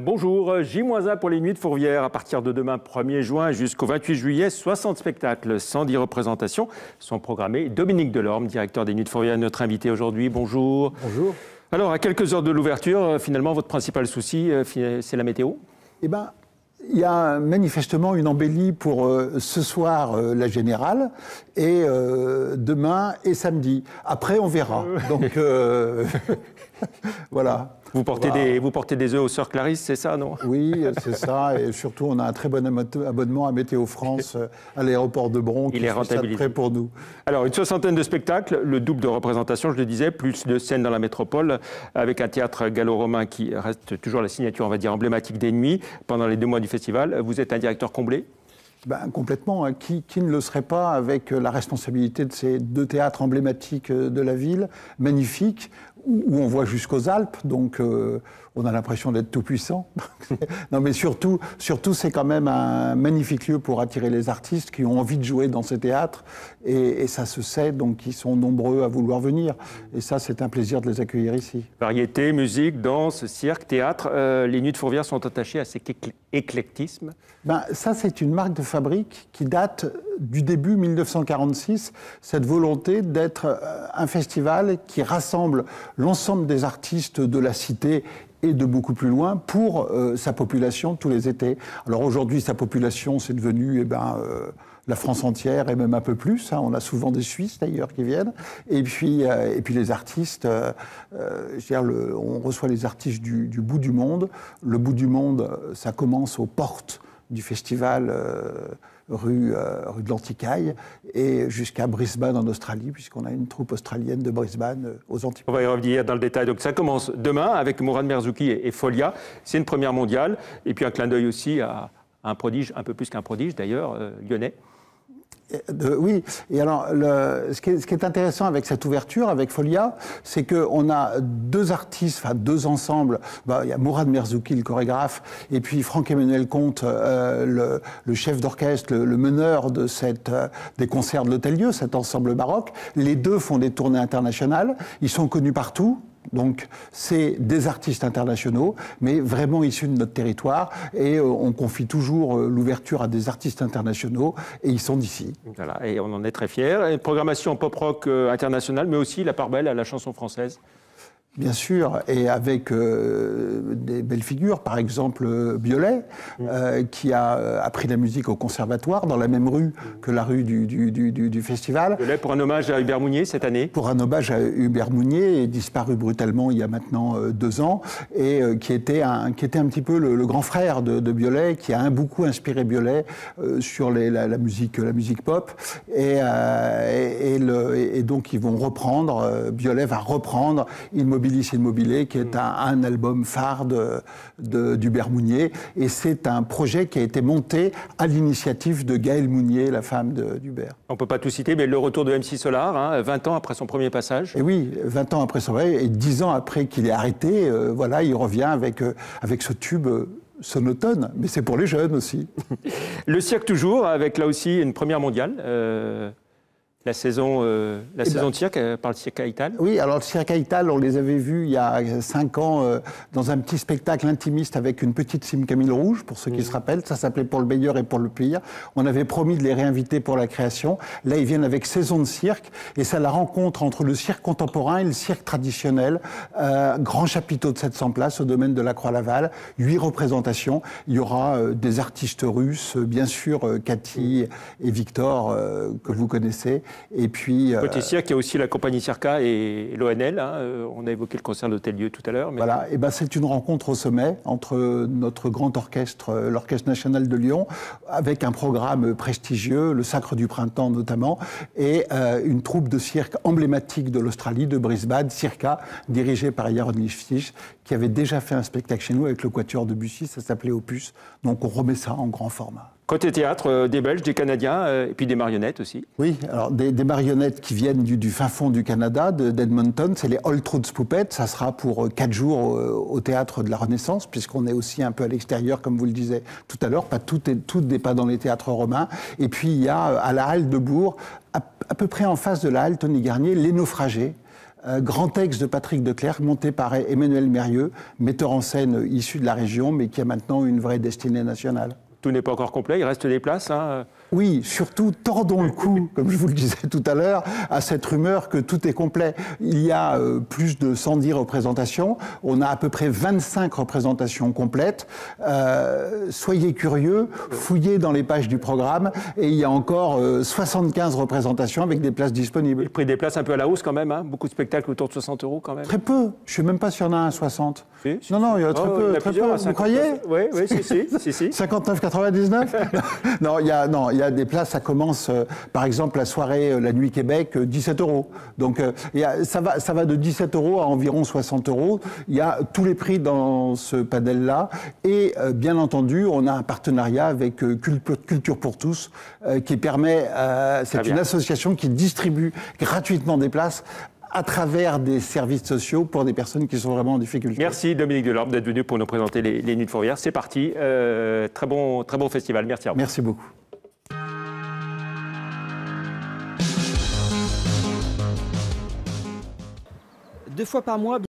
Bonjour, J-1 pour les Nuits de Fourvière. À partir de demain 1er juin jusqu'au 28 juillet, 60 spectacles, 110 représentations sont programmés. Dominique Delorme, directeur des Nuits de Fourvière, notre invité aujourd'hui. Bonjour. Bonjour. Alors, à quelques heures de l'ouverture, finalement, votre principal souci, c'est la météo? Eh bien, il y a manifestement une embellie pour ce soir, la Générale, et demain et samedi. Après, on verra. Donc, voilà. Vous portez des œufs aux Sœurs Clarisse, c'est ça, non? Oui, c'est ça. Et surtout, on a un très bon abonnement à Météo France à l'aéroport de Bron. Il est rentabilisé. Prêt pour nous. Alors, une soixantaine de spectacles, le double de représentations, je le disais, plus de scènes dans la métropole, avec un théâtre gallo-romain qui reste toujours la signature, on va dire, emblématique des Nuits pendant les 2 mois du festival. Vous êtes un directeur comblé? Ben, complètement. Hein. Qui ne le serait pas avec la responsabilité de ces 2 théâtres emblématiques de la ville, magnifiques, où on voit jusqu'aux Alpes, donc on a l'impression d'être tout puissant. Non, mais surtout c'est quand même un magnifique lieu pour attirer les artistes qui ont envie de jouer dans ces théâtres, et ça se sait, donc ils sont nombreux à vouloir venir. Et ça, c'est un plaisir de les accueillir ici. Variété, musique, danse, cirque, théâtre, les Nuits de Fourvière sont attachées à cet éclectisme. Ben, ça, c'est une marque de fabrique qui date du début 1946, cette volonté d'être un festival qui rassemble l'ensemble des artistes de la cité et de beaucoup plus loin pour sa population tous les étés. Alors aujourd'hui, sa population, c'est devenu la France entière et même un peu plus. Hein. On a souvent des Suisses d'ailleurs qui viennent. Et puis les artistes, on reçoit les artistes du bout du monde. Le bout du monde, ça commence aux portes du festival rue de l'Anticaille et jusqu'à Brisbane en Australie, puisqu'on a une troupe australienne de Brisbane aux Antilles. On va y revenir dans le détail. Donc ça commence demain avec Mourad Merzouki et Folia. C'est une première mondiale. Et puis un clin d'œil aussi à un prodige, un peu plus qu'un prodige d'ailleurs, lyonnais. Oui, et alors ce qui est intéressant avec cette ouverture, avec Folia, c'est qu'on a 2 artistes, enfin 2 ensembles. Il y a Mourad Merzouki, le chorégraphe, et puis Franck-Emmanuel Comte, le chef d'orchestre, le meneur de des concerts de l'Hôtel-Dieu, cet ensemble baroque. Les 2 font des tournées internationales, ils sont connus partout. Donc, c'est des artistes internationaux, mais vraiment issus de notre territoire. Et on confie toujours l'ouverture à des artistes internationaux, et ils sont d'ici. Voilà, et on en est très fiers. Une programmation pop-rock internationale, mais aussi la part belle à la chanson française. Bien sûr, et avec des belles figures, par exemple Biolay, qui a appris la musique au conservatoire, dans la même rue que la rue du festival. Biolay pour un hommage à Hubert Mounier cette année. Pour un hommage à Hubert Mounier, disparu brutalement il y a maintenant 2 ans, et qui était un petit peu le grand frère de Biolay, qui a beaucoup inspiré Biolay sur la musique pop, et donc ils vont reprendre, Biolay va reprendre Immobilis, qui est un album phare d'Hubert Mounier. Et c'est un projet qui a été monté à l'initiative de Gaëlle Mounier, la femme d'Hubert. On ne peut pas tout citer, mais le retour de MC Solar, 20 ans après son premier passage. Et oui, 20 ans après son vrai, et 10 ans après qu'il ait arrêté, voilà, il revient avec ce tube sonotone, mais c'est pour les jeunes aussi. Le cirque toujours, avec là aussi une première mondiale. La saison de cirque par le Cirque Haïtal. Oui, alors le Cirque Haïtal, on les avait vus il y a 5 ans dans un petit spectacle intimiste avec une petite Sim Camille Rouge, pour ceux qui se rappellent. Ça s'appelait Pour le meilleur et pour le pire. On avait promis de les réinviter pour la création. Là, ils viennent avec Saison de cirque, et c'est la rencontre entre le cirque contemporain et le cirque traditionnel. Grand chapiteau de 700 places au domaine de la Croix-Laval. 8 représentations. Il y aura des artistes russes, bien sûr, Cathy et Victor, que vous connaissez. Et puis, côté cirque, il y a aussi la compagnie Circa et l'ONL. On a évoqué le concert d'Hôtel-Dieu tout à l'heure. Mais... Voilà, et c'est une rencontre au sommet entre notre grand orchestre, l'Orchestre National de Lyon, avec un programme prestigieux, le Sacre du Printemps notamment, et une troupe de cirque emblématique de l'Australie, de Brisbane, Circa, dirigée par Yaron Lifshitz, qui avait déjà fait un spectacle chez nous avec le Quatuor Debussy, ça s'appelait Opus. Donc on remet ça en grand format. Côté théâtre, des Belges, des Canadiens, et puis des marionnettes aussi. Oui, alors des marionnettes qui viennent du fin fond du Canada, d'Edmonton, c'est les Old Troots Puppets. Ça sera pour 4 jours au Théâtre de la Renaissance, puisqu'on est aussi un peu à l'extérieur, comme vous le disiez tout à l'heure. Tout n'est pas dans les théâtres romains. Et puis il y a à la halle de Bourg, à peu près en face de la halle Tony Garnier, Les Naufragés. grand texte de Patrick Declercq, monté par Emmanuel Mérieux, metteur en scène issu de la région, mais qui a maintenant une vraie destinée nationale. Tout n'est pas encore complet, il reste des places. Hein. Oui, surtout tordons le cou, comme je vous le disais tout à l'heure, à cette rumeur que tout est complet. Il y a plus de 110 représentations, on a à peu près 25 représentations complètes. Soyez curieux, fouillez dans les pages du programme et il y a encore 75 représentations avec des places disponibles. Le prix des places un peu à la hausse quand même, hein. Beaucoup de spectacles autour de 60 € quand même. Très peu, je ne sais même pas s'il y en a un à 60. Si, non, il y en a très peu, très peu. Vous croyez? Oui, si. 59,99 Non, il y a des places, ça commence, par exemple, la soirée La Nuit Québec, 17 €. Donc, ça va de 17 € à environ 60 €. Il y a tous les prix dans ce panel-là. Et, bien entendu, on a un partenariat avec Culture pour tous, qui permet, c'est une association qui distribue gratuitement des places à travers des services sociaux pour des personnes qui sont vraiment en difficulté. Merci Dominique Delorme d'être venu pour nous présenter les Nuits de Fourvière. C'est parti, très bon festival. Merci à vous. Merci beaucoup. Deux fois par mois.